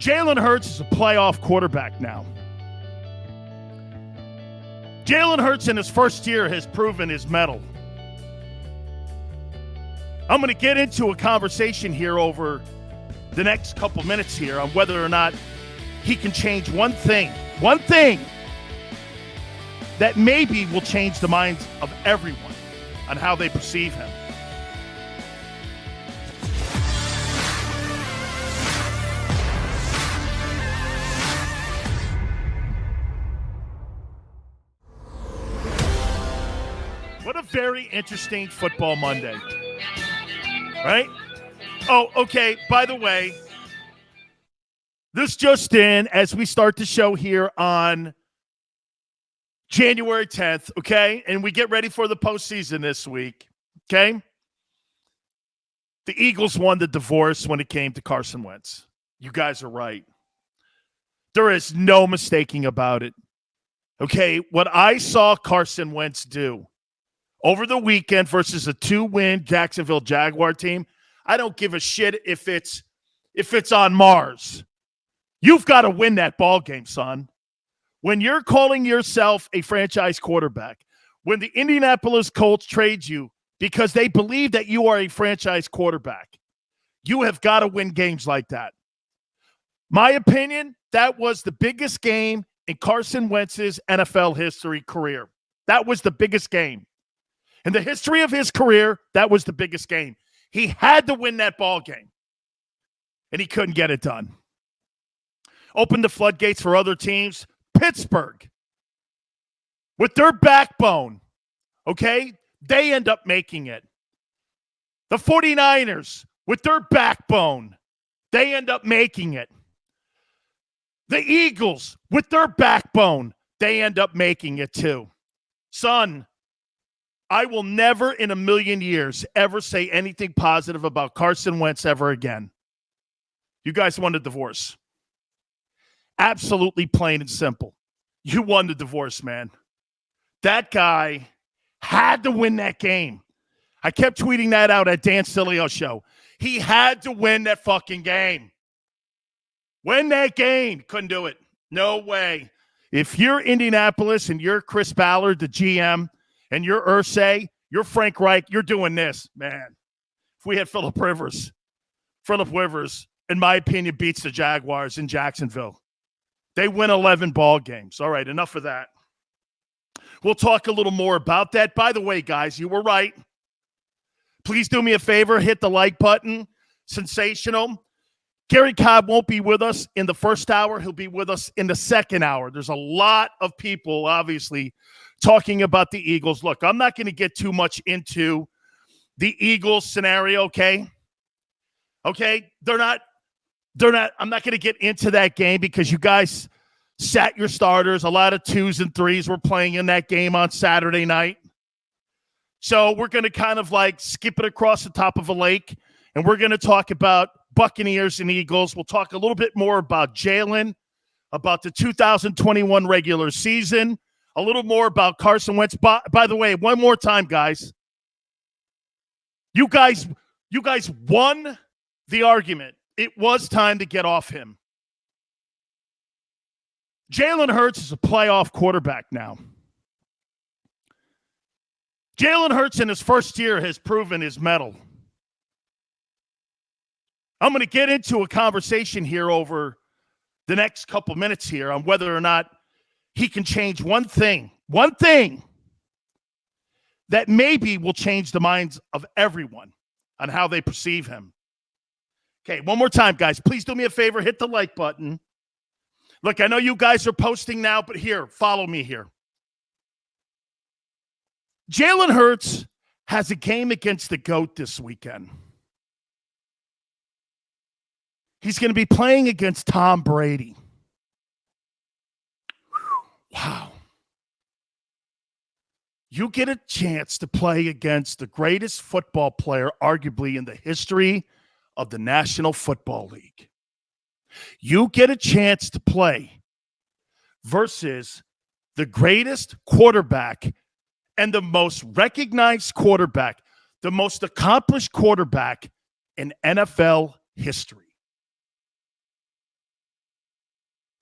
Jalen Hurts is a playoff quarterback now. Jalen Hurts in his first year has proven his mettle. I'm going to get into a conversation here over the next couple minutes here on whether or not he can change one thing that maybe will change the minds of everyone on how they perceive him. What a very interesting football Monday, right? Oh, okay, by the way, this just in as we start the show here on January 10th, okay? And we get ready for the postseason this week, okay? The Eagles won the divorce when it came to Carson Wentz. You guys are right. There is no mistaking about it, okay? What I saw Carson Wentz do over the weekend versus a 2-win Jacksonville Jaguar team, I don't give a shit if it's on Mars. You've got to win that ball game, son. When you're calling yourself a franchise quarterback, when the Indianapolis Colts trade you because they believe that you are a franchise quarterback, you have got to win games like that. My opinion, that was the biggest game in Carson Wentz's NFL history career. That was the biggest game. In the history of his career, that was the biggest game. He had to win that ball game, and he couldn't get it done. Opened the floodgates for other teams. Pittsburgh, with their backbone, okay, they end up making it. The 49ers, with their backbone, they end up making it. The Eagles, with their backbone, they end up making it too. Son, I will never in a million years ever say anything positive about Carson Wentz ever again. You guys won the divorce. Absolutely plain and simple. You won the divorce, man. That guy had to win that game. I kept tweeting that out at Dan Sileo show. He had to win that fucking game. Win that game. Couldn't do it. No way. If you're Indianapolis and you're Chris Ballard, the GM, and you're Irsay, you're Frank Reich, you're doing this, man. If we had Phillip Rivers, in my opinion, beats the Jaguars in Jacksonville. They win 11 ball games. All right, enough of that. We'll talk a little more about that. By the way, guys, you were right. Please do me a favor. Hit the like button. Sensational. Gary Cobb won't be with us in the first hour. He'll be with us in the second hour. There's a lot of people, obviously, talking about the Eagles. Look, I'm not going to get too much into the Eagles scenario, okay? Okay? I'm not going to get into that game because you guys sat your starters. A lot of 2s and 3s were playing in that game on Saturday night. So we're going to kind of like skip it across the top of a lake, and we're going to talk about Buccaneers and Eagles. We'll talk a little bit more about Jalen, about the 2021 regular season, a little more about Carson Wentz. By the way, one more time, guys. You guys won the argument. It was time to get off him. Jalen Hurts is a playoff quarterback now. Jalen Hurts in his first year has proven his mettle. I'm going to get into a conversation here over the next couple minutes here on whether or not he can change one thing that maybe will change the minds of everyone on how they perceive him. Okay, one more time, guys. Please do me a favor. Hit the like button. Look, I know you guys are posting now, but here, follow me here. Jalen Hurts has a game against the GOAT this weekend. He's going to be playing against Tom Brady. Wow. You get a chance to play against the greatest football player, arguably in the history of the National Football League. You get a chance to play versus the greatest quarterback and the most recognized quarterback, the most accomplished quarterback in NFL history.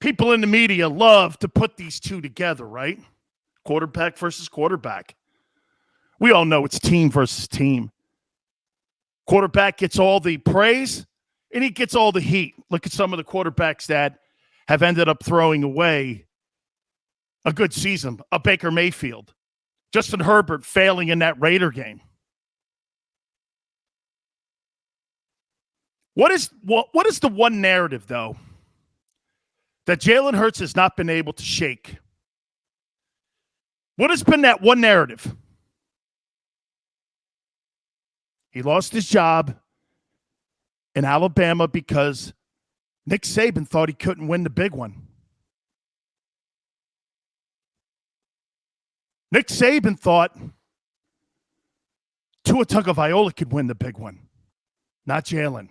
People in the media love to put these two together, right? Quarterback versus quarterback. We all know it's team versus team. Quarterback gets all the praise, and he gets all the heat. Look at some of the quarterbacks that have ended up throwing away a good season. A Baker Mayfield. Justin Herbert failing in that Raider game. What is the one narrative, though, that Jalen Hurts has not been able to shake? What has been that one narrative? He lost his job in Alabama because Nick Saban thought he couldn't win the big one. Nick Saban thought Tua Tagovailoa could win the big one, not Jalen.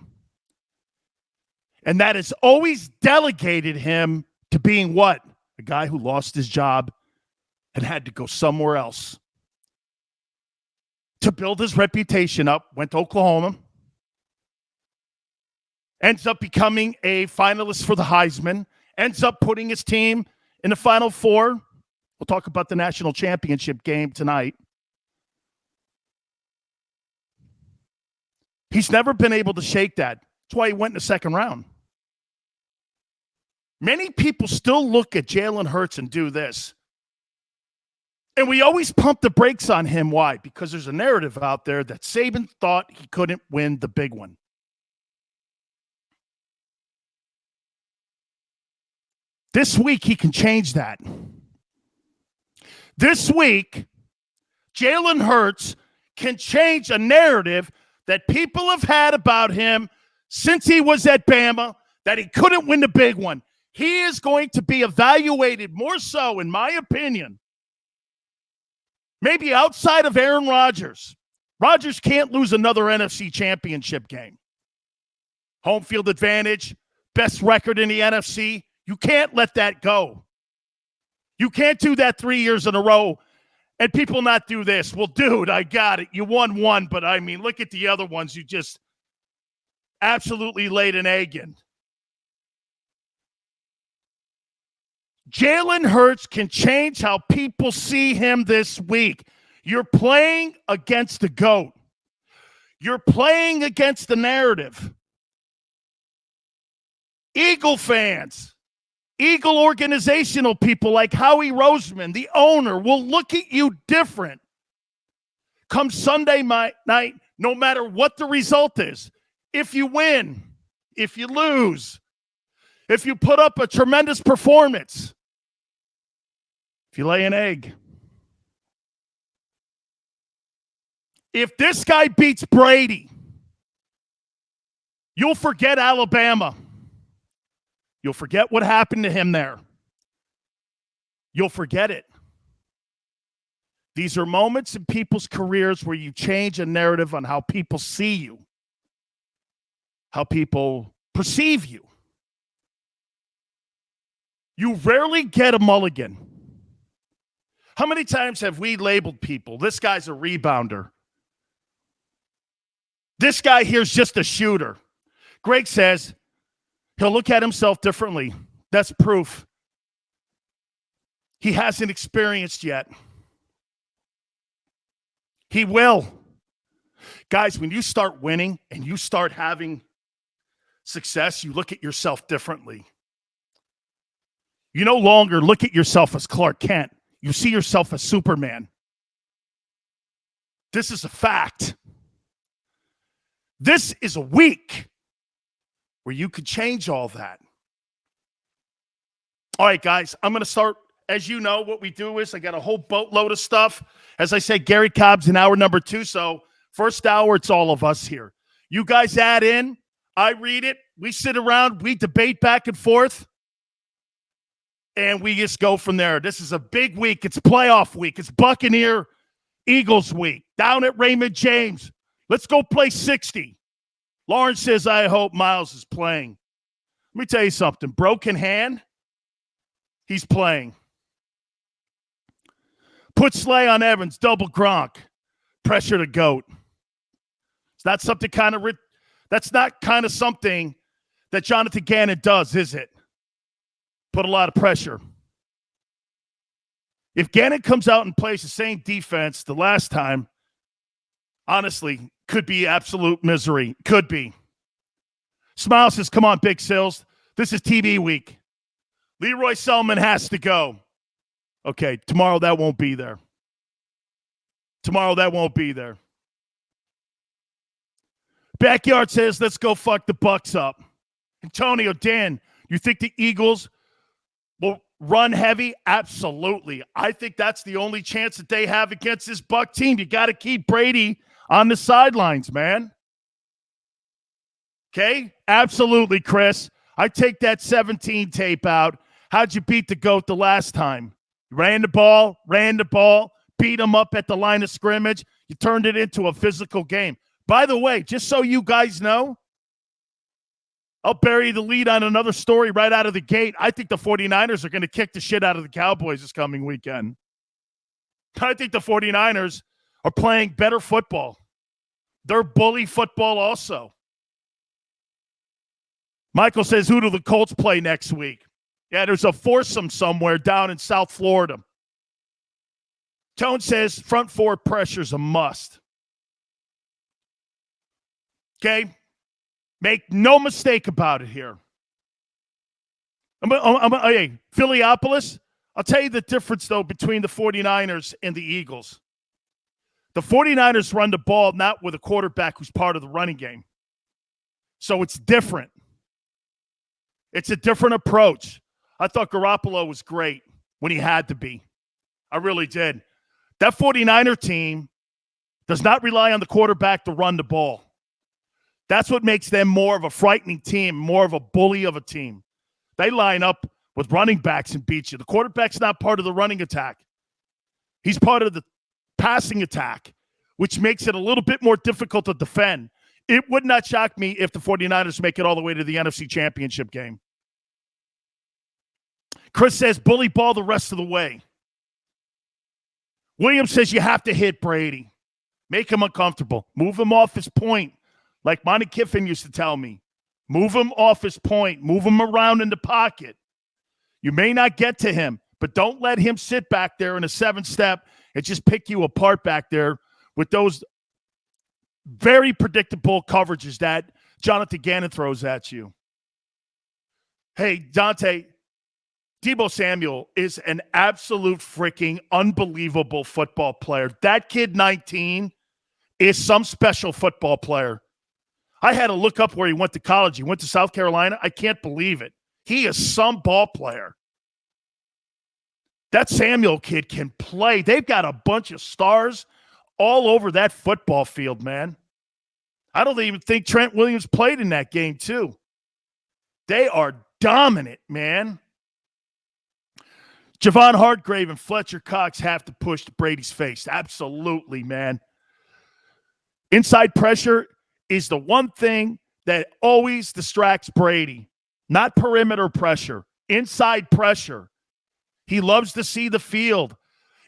And that has always delegated him to being what? A guy who lost his job and had to go somewhere else to build his reputation up. Went to Oklahoma. Ends up becoming a finalist for the Heisman. Ends up putting his team in the Final Four. We'll talk about the national championship game tonight. He's never been able to shake that. That's why he went in the second round. Many people still look at Jalen Hurts and do this. And we always pump the brakes on him. Why? Because there's a narrative out there that Saban thought he couldn't win the big one. This week, he can change that. This week, Jalen Hurts can change a narrative that people have had about him since he was at Bama, that he couldn't win the big one. He is going to be evaluated more so, in my opinion, maybe outside of Aaron Rodgers. Rodgers can't lose another NFC championship game. Home field advantage, best record in the NFC. You can't let that go. You can't do that 3 years in a row and people not do this. Well, dude, I got it. You won one, but I mean, look at the other ones. You just absolutely laid an egg in. Jalen Hurts can change how people see him this week. You're playing against the GOAT. You're playing against the narrative. Eagle fans, Eagle organizational people like Howie Roseman, the owner, will look at you different come Sunday night, no matter what the result is. If you win, if you lose, if you put up a tremendous performance, if you lay an egg. If this guy beats Brady, you'll forget Alabama. You'll forget what happened to him there. You'll forget it. These are moments in people's careers where you change a narrative on how people see you, how people perceive you. You rarely get a mulligan. How many times have we labeled people, this guy's a rebounder? This guy here's just a shooter. Greg says he'll look at himself differently. That's proof he hasn't experienced yet. He will. Guys, when you start winning and you start having success, you look at yourself differently. You no longer look at yourself as Clark Kent. You see yourself as Superman. This is a fact. This is a week where you could change all that. All right, guys, I'm going to start. As you know, what we do is I got a whole boatload of stuff. As I said, Gary Cobb's in hour number 2. So first hour, it's all of us here. You guys add in. I read it. We sit around. We debate back and forth. And we just go from there. This is a big week. It's playoff week. It's Buccaneer Eagles week. Down at Raymond James. Let's go play 60. Lawrence says, I hope Miles is playing. Let me tell you something. Broken hand, he's playing. Put Slay on Evans, double Gronk. Pressure to GOAT. It's not something that's not kind of something that Jonathan Gannon does, is it? Put a lot of pressure. If Gannon comes out and plays the same defense the last time, honestly, could be absolute misery. Could be. Smile says, come on, Big Silz. This is TV week. Leroy Selman has to go. Okay, tomorrow that won't be there. Tomorrow that won't be there. Backyard says, let's go fuck the Bucs up. Antonio, Dan, you think the Eagles will run heavy? Absolutely. I think that's the only chance that they have against this Buck team. You got to keep Brady on the sidelines, man. Okay? Absolutely, Chris. I take that 17 tape out. How'd you beat the GOAT the last time? You ran the ball, beat him up at the line of scrimmage. You turned it into a physical game. By the way, just so you guys know, I'll bury the lead on another story right out of the gate. I think the 49ers are going to kick the shit out of the Cowboys this coming weekend. I think the 49ers are playing better football. They're bully football also. Michael says, who do the Colts play next week? Yeah, there's a foursome somewhere down in South Florida. Tone says, front four pressure's a must. Okay? Make no mistake about it here. Hey, Philiopolis, I'll tell you the difference, though, between the 49ers and the Eagles. The 49ers run the ball not with a quarterback who's part of the running game. So it's different. It's a different approach. I thought Garoppolo was great when he had to be. I really did. That 49er team does not rely on the quarterback to run the ball. That's what makes them more of a frightening team, more of a bully of a team. They line up with running backs and beat you. The quarterback's not part of the running attack. He's part of the passing attack, which makes it a little bit more difficult to defend. It would not shock me if the 49ers make it all the way to the NFC Championship game. Chris says, bully ball the rest of the way. Williams says you have to hit Brady. Make him uncomfortable. Move him off his point. Like Monty Kiffin used to tell me, move him off his point. Move him around in the pocket. You may not get to him, but don't let him sit back there in a 7-step and just pick you apart back there with those very predictable coverages that Jonathan Gannon throws at you. Hey, Dante, Deebo Samuel is an absolute freaking unbelievable football player. That kid, 19, is some special football player. I had to look up where he went to college. He went to South Carolina. I can't believe it. He is some ball player. That Samuel kid can play. They've got a bunch of stars all over that football field, man. I don't even think Trent Williams played in that game, too. They are dominant, man. Javon Hargrave and Fletcher Cox have to push to Brady's face. Absolutely, man. Inside pressure is the one thing that always distracts Brady. Not perimeter pressure. Inside pressure. He loves to see the field.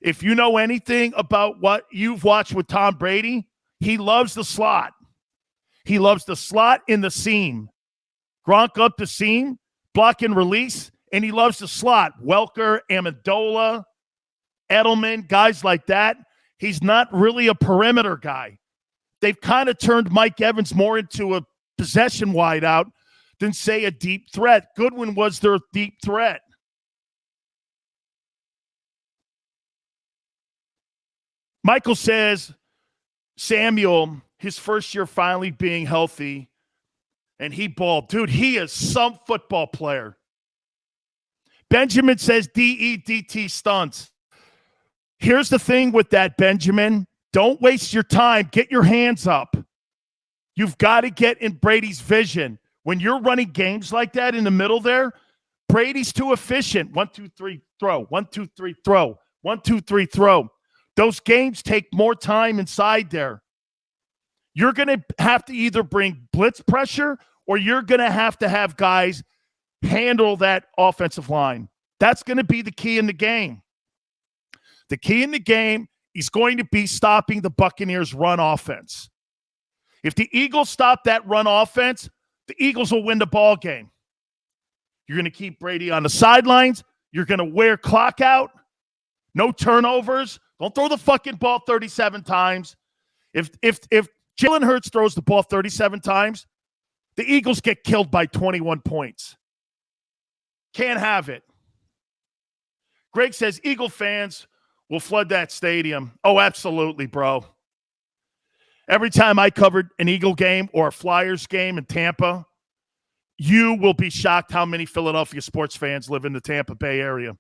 If you know anything about what you've watched with Tom Brady, he loves the slot. He loves the slot in the seam. Gronk up the seam, block and release, and he loves the slot. Welker, Amendola, Edelman, guys like that. He's not really a perimeter guy. They've kind of turned Mike Evans more into a possession wideout than, say, a deep threat. Goodwin was their deep threat. Michael says, Samuel, his first year finally being healthy, and he balled. Dude, he is some football player. Benjamin says DEDT stunts. Here's the thing with that, Benjamin. Don't waste your time. Get your hands up. You've got to get in Brady's vision. When you're running games like that in the middle there, Brady's too efficient. 1, 2, 3, throw. 1, 2, 3, throw. 1, 2, 3, throw. Those games take more time inside there. You're going to have to either bring blitz pressure or you're going to have guys handle that offensive line. That's going to be the key in the game. The key in the game is going to be stopping the Buccaneers' run offense. If the Eagles stop that run offense, the Eagles will win the ball game. You're going to keep Brady on the sidelines. You're going to wear clock out. No turnovers. Don't throw the fucking ball 37 times. If Jalen Hurts throws the ball 37 times, the Eagles get killed by 21 points. Can't have it. Greg says Eagle fans will flood that stadium. Oh, absolutely, bro. Every time I covered an Eagle game or a Flyers game in Tampa, you will be shocked how many Philadelphia sports fans live in the Tampa Bay area.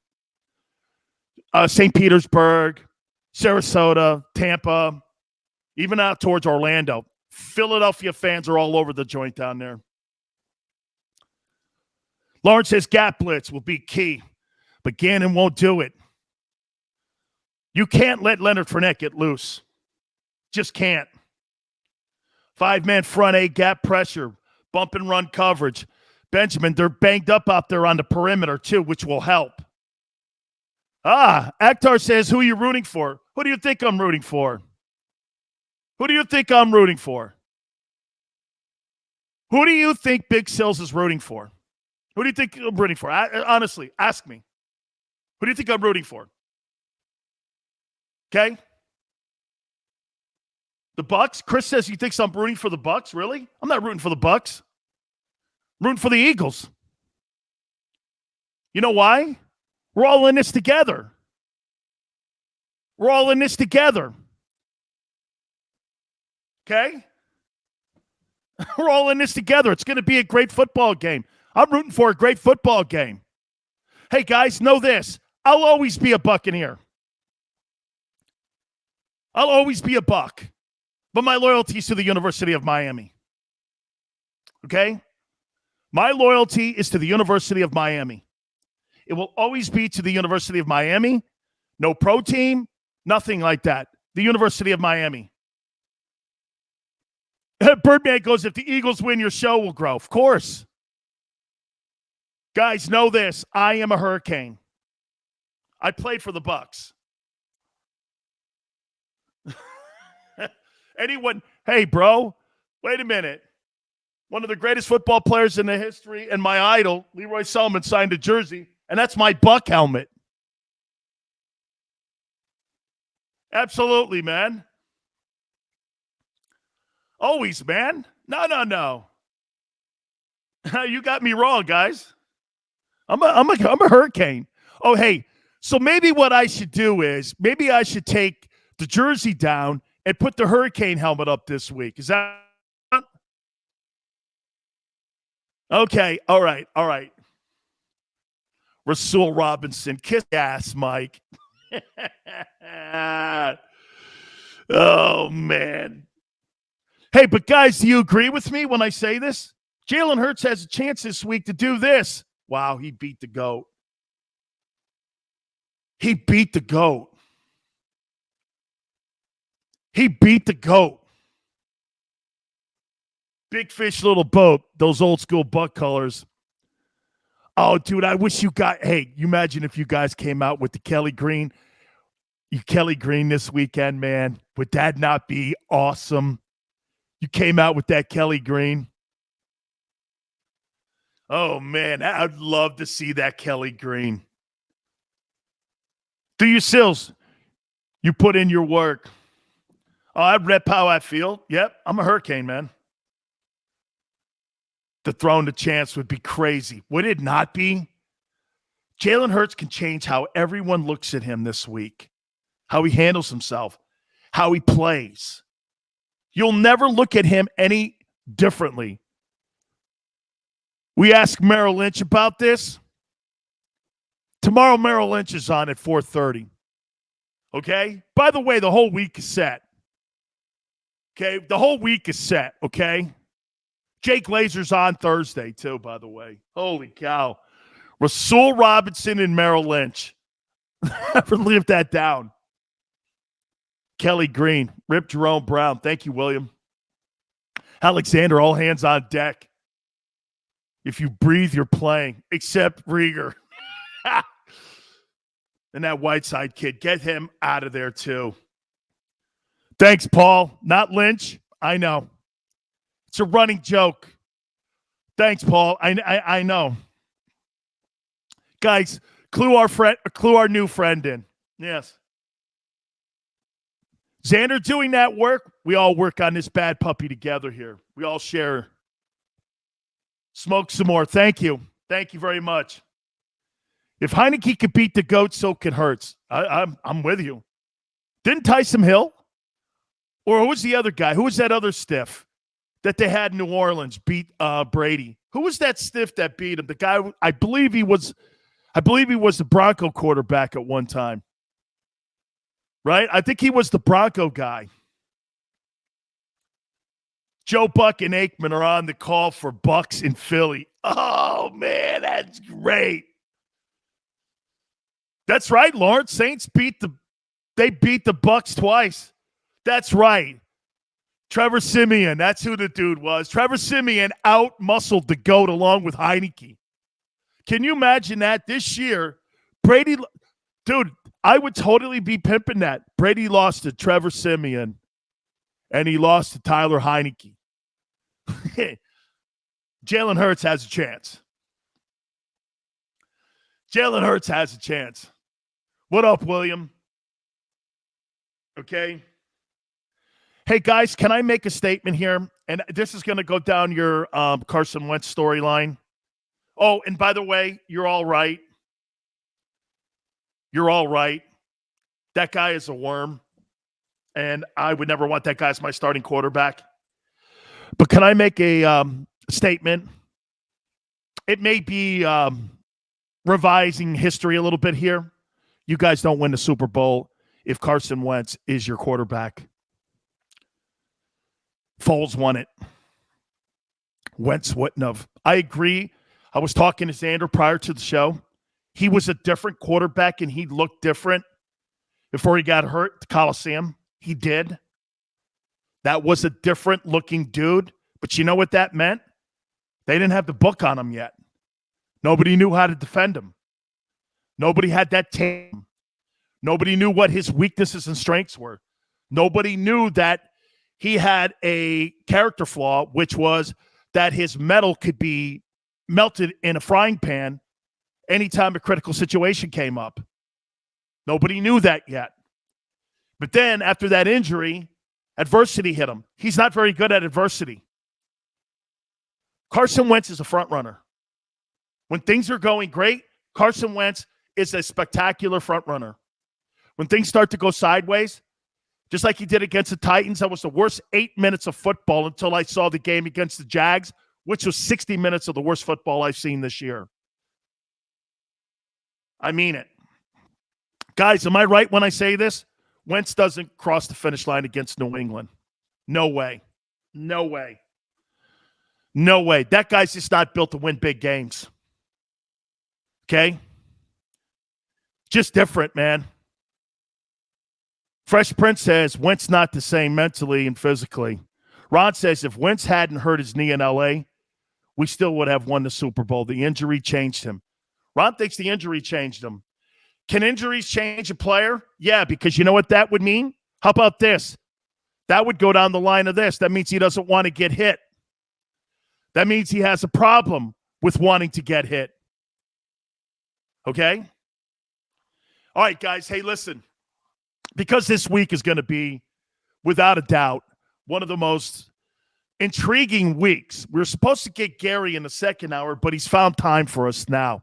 St. Petersburg, Sarasota, Tampa, even out towards Orlando. Philadelphia fans are all over the joint down there. Lawrence says gap blitz will be key, but Gannon won't do it. You can't let Leonard Fournette get loose. Just can't. 5-man front eight gap pressure, bump and run coverage. Benjamin, they're banged up out there on the perimeter too, which will help. Akhtar says, who are you rooting for? Who do you think I'm rooting for? Who do you think I'm rooting for? Who do you think Big Silz is rooting for? Who do you think I'm rooting for? Honestly, ask me. Who do you think I'm rooting for? Okay? The Bucs? Chris says he thinks I'm rooting for the Bucs. Really? I'm not rooting for the Bucs. I'm rooting for the Eagles. You know why? We're all in this together. We're all in this together. Okay? We're all in this together. It's going to be a great football game. I'm rooting for a great football game. Hey, guys, know this. I'll always be a Buccaneer. I'll always be a Buck. But my loyalty is to the University of Miami. Okay? My loyalty is to the University of Miami. It will always be to the University of Miami. No pro team, nothing like that. The University of Miami. Birdman goes, if the Eagles win, your show will grow. Of course. Guys, know this. I am a Hurricane. I played for the Bucs. Anyone, hey, bro, wait a minute. One of the greatest football players in the history and my idol, Leroy Selman, signed a jersey, and that's my Buck helmet. Absolutely, man. Always, man. No. You got me wrong, guys. I'm a Hurricane. Oh, hey, so maybe what I should do is maybe I should take the jersey down and put the Hurricane helmet up this week. Is that okay? All right. Rasul Robinson, kiss ass, Mike. Oh, man. Hey, but guys, do you agree with me when I say this? Jalen Hurts has a chance this week to do this. Wow, he beat the GOAT. He beat the GOAT. He beat the GOAT. Big fish, little boat. Those old school Buck colors. Oh, dude, I wish you got. Hey, you imagine if you guys came out with the Kelly Green. You Kelly Green this weekend, man. Would that not be awesome? You came out with that Kelly Green. Oh, man, I'd love to see that Kelly Green. Do you, Silz? You put in your work. Oh, I rep how I feel. Yep, I'm a Hurricane, man. The throwing the chance would be crazy. Would it not be? Jalen Hurts can change how everyone looks at him this week, how he handles himself, how he plays. You'll never look at him any differently. We asked Merrill Lynch about this. Tomorrow, Merrill Lynch is on at 4:30. Okay? By the way, the whole week is set. Okay? The whole week is set, okay? Jake Glazer's on Thursday, too, by the way. Holy cow. Rasul Robinson and Merrill Lynch. Never live that down. Kelly Green. Rip Jerome Brown. Thank you, William. Alexander, all hands on deck. If you breathe, you're playing. Except Rieger. And that Whiteside kid. Get him out of there, too. Thanks, Paul. Not Lynch. I know. It's a running joke. Thanks, Paul. I know. Guys, clue our new friend in. Yes. Xander doing that work. We all work on this bad puppy together here. We all share. Smoke some more. Thank you. Thank you very much. If Heineke could beat the GOAT, so can Hurts. I'm with you. Didn't Tyson Hill? Or who was the other guy? Who was that other stiff that they had in New Orleans beat Brady? Who was that stiff that beat him? The guy, I believe he was the Bronco quarterback at one time. Right? I think he was the Bronco guy. Joe Buck and Aikman are on the call for Bucs in Philly. Oh, man, that's great. That's right, Lawrence. Saints beat the Bucs twice. That's right. Trevor Siemian, that's who the dude was. Trevor Siemian out-muscled the GOAT along with Heineke. Can you imagine that this year? Brady, dude, I would totally be pimping that. Brady lost to Trevor Siemian, and he lost to Tyler Heineke. Jalen Hurts has a chance. Jalen Hurts has a chance. What up, William? Okay. Hey, guys, can I make a statement here? And this is going to go down your Carson Wentz storyline. Oh, and by the way, you're all right. You're all right. That guy is a worm, and I would never want that guy as my starting quarterback. But can I make a statement? It may be revising history a little bit here. You guys don't win the Super Bowl if Carson Wentz is your quarterback. Foles won it. Wentz wouldn't have. I agree. I was talking to Xander prior to the show. He was a different quarterback, and he looked different before he got hurt at the Coliseum. He did. That was a different-looking dude. But you know what that meant? They didn't have the book on him yet. Nobody knew how to defend him. Nobody had that team. Nobody knew what his weaknesses and strengths were. Nobody knew that he had a character flaw, which was that his metal could be melted in a frying pan anytime a critical situation came up. Nobody knew that yet. But then after that injury, adversity hit him. He's not very good at adversity. Carson Wentz is a front runner. When things are going great, Carson Wentz is a spectacular front runner. When things start to go sideways, just like he did against the Titans, that was the worst 8 minutes of football until I saw the game against the Jags, which was 60 minutes of the worst football I've seen this year. I mean it. Guys, am I right when I say this? Wentz doesn't cross the finish line against New England. No way. No way. No way. That guy's just not built to win big games. Okay? Just different, man. Fresh Prince says Wentz not the same mentally and physically. Ron says if Wentz hadn't hurt his knee in L.A., we still would have won the Super Bowl. The injury changed him. Ron thinks the injury changed him. Can injuries change a player? Yeah, because you know what that would mean? How about this? That would go down the line of this. That means he doesn't want to get hit. That means he has a problem with wanting to get hit. Okay? All right, guys. Hey, listen. Because this week is going to be, without a doubt, one of the most intriguing weeks. We were supposed to get Gary in the second hour, but he's found time for us now.